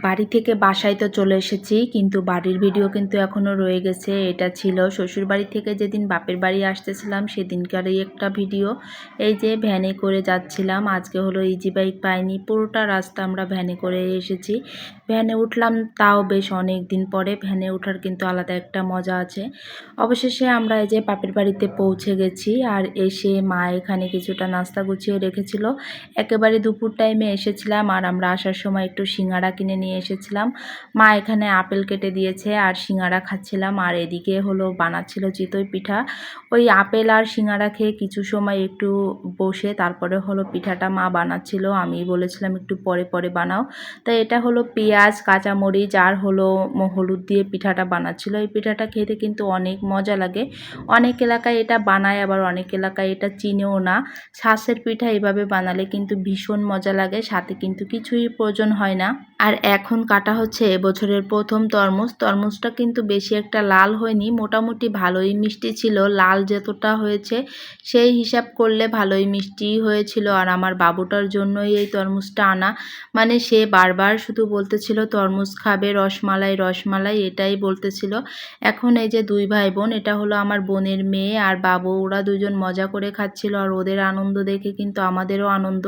বাড়ি থেকে বাসায় তো চলে এসেছি, কিন্তু বাড়ির ভিডিও কিন্তু এখনও রয়ে গেছে। এটা ছিল শ্বশুরবাড়ি থেকে যেদিন বাপের বাড়ি আসতেছিলাম সেদিনকারই একটা ভিডিও। এই যে ভ্যানে করে যাচ্ছিলাম, আজকে হলো ইজি বাইক পাইনি, পুরোটা রাস্তা আমরা ভ্যানে করে এসেছি। ভ্যানে উঠলাম তাও বেশ অনেক দিন পরে। ভ্যানে ওঠার কিন্তু আলাদা একটা মজা আছে। অবশেষে আমরা এই যে বাপের বাড়িতে পৌঁছে গেছি, আর এসে মা এখানে কিছুটা নাস্তা গুছিয়ে রেখেছিল। একেবারে দুপুর টাইমে এসেছিলাম, আর আমরা আসার সময় একটু সিঙ্গাড়া কিনে নিয়ে এসেছিলাম। মা এখানে আপেল কেটে দিয়েছে আর সিঙ্গাড়া খাচ্ছিলাম, আর এদিকে হলো বানাচ্ছিল চিতই পিঠা। ওই আপেল আর সিঙ্গাড়া খেয়ে কিছু সময় একটু বসে তারপরে হলো পিঠাটা মা বানাচ্ছিল। আমি বলেছিলাম একটু পরে পরে বানাও। তাই এটা হলো পেঁয়াজ, কাঁচামরিচ আর হলো হলুদ দিয়ে পিঠাটা বানাচ্ছিল। এই পিঠাটা খেতে কিন্তু অনেক মজা লাগে। অনেক এলাকায় এটা বানায়, আবার অনেক এলাকায় এটা চিনেও না। ছাঁচের পিঠা এভাবে বানালে কিন্তু ভীষণ মজা লাগে, সাথে কিন্তু কিছুই প্রয়োজন হয় না। আর এখন কাটা হচ্ছে এবছরের প্রথম তরমুজ। তরমুজটা কিন্তু বেশি একটা লাল হয়নি, মোটামুটি ভালোই মিষ্টি ছিল। লাল যতটা হয়েছে সেই হিসাব করলে ভালোই মিষ্টি হয়েছিল। আর আমার বাবুটার জন্যই এই তরমুজটা আনা, মানে সে বারবার শুধু বলতেছিল তরমুজ খাবে, রসমালাই রসমালাই এটাই বলতেছিল। এখন এই যে দুই ভাই বোন, এটা হলো আমার বোনের মেয়ে আর বাবু, ওরা দুজন মজা করে খাচ্ছিল, আর ওদের আনন্দ দেখে কিন্তু আমাদেরও আনন্দ।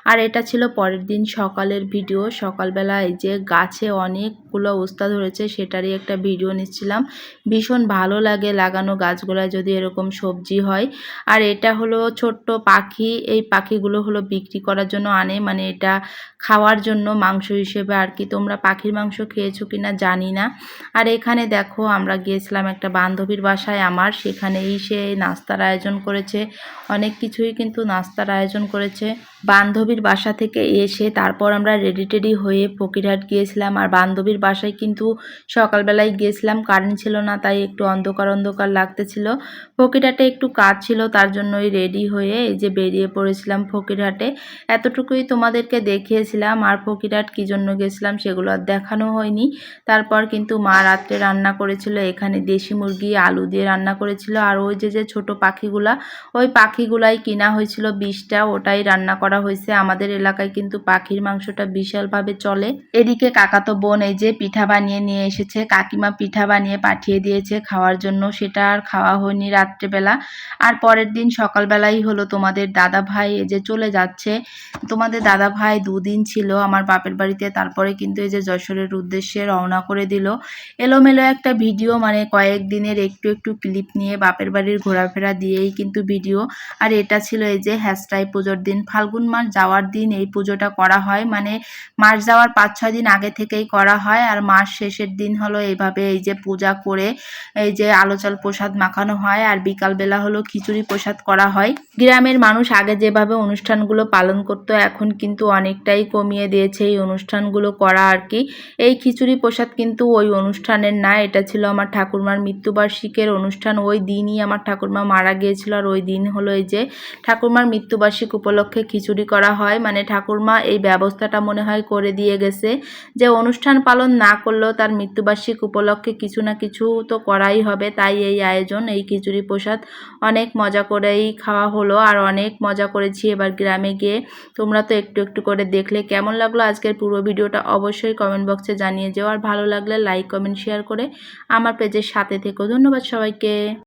আর এটা ছিল পরের দিন সকালের ভিডিও। সকালবেলা এই যে গাছে অনেকগুলো ওস্তা ধরেছে, সেটারই একটা ভিডিও নিচ্ছিলাম। ভীষণ ভালো লাগে লাগানো গাছগুলায় যদি এরকম সবজি হয়। আর এটা হলো ছোট্ট পাখি, এই পাখিগুলো হলো বিক্রি করার জন্য আনে, মানে এটা খাওয়ার জন্য মাংস হিসেবে আর কি। তোমরা পাখির মাংস খেয়েছো কিনা জানি না। আর এখানে দেখো আমরা গিয়েছিলাম একটা বান্ধবীর বাসায় আমার, সেখানেই সে নাস্তার আয়োজন করেছে, অনেক কিছুই কিন্তু নাস্তার আয়োজন করেছে। বান্ধবীর বাসা থেকে এসে তারপর আমরা রেডি টেডি হয়ে ফকিরহাট গিয়েছিলাম। আর বান্ধবীর বাসায় কিন্তু সকালবেলায় গিয়েছিলাম, কারেন্ট ছিল না, তাই একটু অন্ধকার অন্ধকার লাগতেছিল। ফকিরহাটে একটু কাজ ছিল, তার জন্যই রেডি হয়ে এই যে বেরিয়ে পড়েছিলাম ফকিরহাটে। এতটুকুই তোমাদেরকে দেখিয়েছিলাম, আর ফকিরহাট কী জন্য গেছিলাম সেগুলো আর দেখানো হয়নি। তারপর কিন্তু মা রাত্রে রান্না করেছিল, এখানে দেশি মুরগি আলু দিয়ে রান্না করেছিল। আর ওই যে ছোট পাখিগুলা, ওই পাখিগুলাই কিনা হয়েছিল 20টা, ওটাই রান্না করা হয়েছে। আমাদের এলাকায় কিন্তু পাখির মাংসটা বিশালভাবে চলে। এদিকে কাকাতো বোন এই যে পিঠা বানিয়ে নিয়ে এসেছে, কাকিমা পিঠা বানিয়ে পাঠিয়ে দিয়েছে খাওয়ার জন্য, সেটা আর খাওয়া হয়নি রাত্রেবেলা। আর পরের দিন সকালবেলাই হলো তোমাদের দাদা ভাই এই যে চলে যাচ্ছে। তোমাদের দাদা ভাই 2 দিন ছিল আমার বাপের বাড়িতে, তারপরে কিন্তু এই যে যশোরের উদ্দেশ্যে রওনা করে দিল। এলোমেলো একটা ভিডিও, মানে কয়েকদিনের একটু একটু ক্লিপ নিয়ে বাপের বাড়ির ঘোরাফেরা দিয়েই কিন্তু ভিডিও। আর এটা ছিল এই যে হ্যাস্টাই পুজোর দিন, ফাল্গুন মাস যাওয়ার দিন এই পুজোটা করা হয়, মানে মাস যাওয়ার 5-6 দিন আগে থেকেই করা হয়। আর মাস শেষের দিন হলো এইভাবে এই যে পূজা করে এই যে আলো চাল প্রসাদ মাখানো হয়, আর বিকালবেলা হলো খিচুড়ি প্রসাদ করা হয়। গ্রামের মানুষ আগে যেভাবে অনুষ্ঠানগুলো পালন করতো এখন কিন্তু অনেকটাই কমিয়ে দিয়েছে এই অনুষ্ঠানগুলো করা আর কি। এই খিচুড়ি প্রসাদ কিন্তু ওই অনুষ্ঠানের না, এটা ছিল আমার ঠাকুরমার মৃত্যুবার্ষিকীর অনুষ্ঠান। ওই দিনই আমার ঠাকুরমা মারা গিয়েছিল, আর ওই দিন হলো এই যে ঠাকুরমার মৃত্যুবার্ষিক উপলক্ষে খিচুড়ি করা হয়। মানে ঠাকুরমা এই ব্যবস্থাটা মনে হয় করে দিয়ে গেছে যে অনুষ্ঠান পালন না করলেও তার মৃত্যুবার্ষিক উপলক্ষে কিছু না কিছু তো করাই হবে, তাই এই আয়োজন, এই খিচুড়ি প্রসাদ। অনেক মজা করেই খাওয়া হলো, আর অনেক মজা করেছি এবার গ্রামে গিয়ে। তোমরা তো একটু একটু করে দেখলে। কেমন লাগলো আজকের পুরো ভিডিওটা অবশ্যই কমেন্ট বক্সে জানিয়ে যেও, আর ভালো লাগলে লাইক কমেন্ট শেয়ার করে আমার পেজের সাথে থেকো। ধন্যবাদ সবাইকে।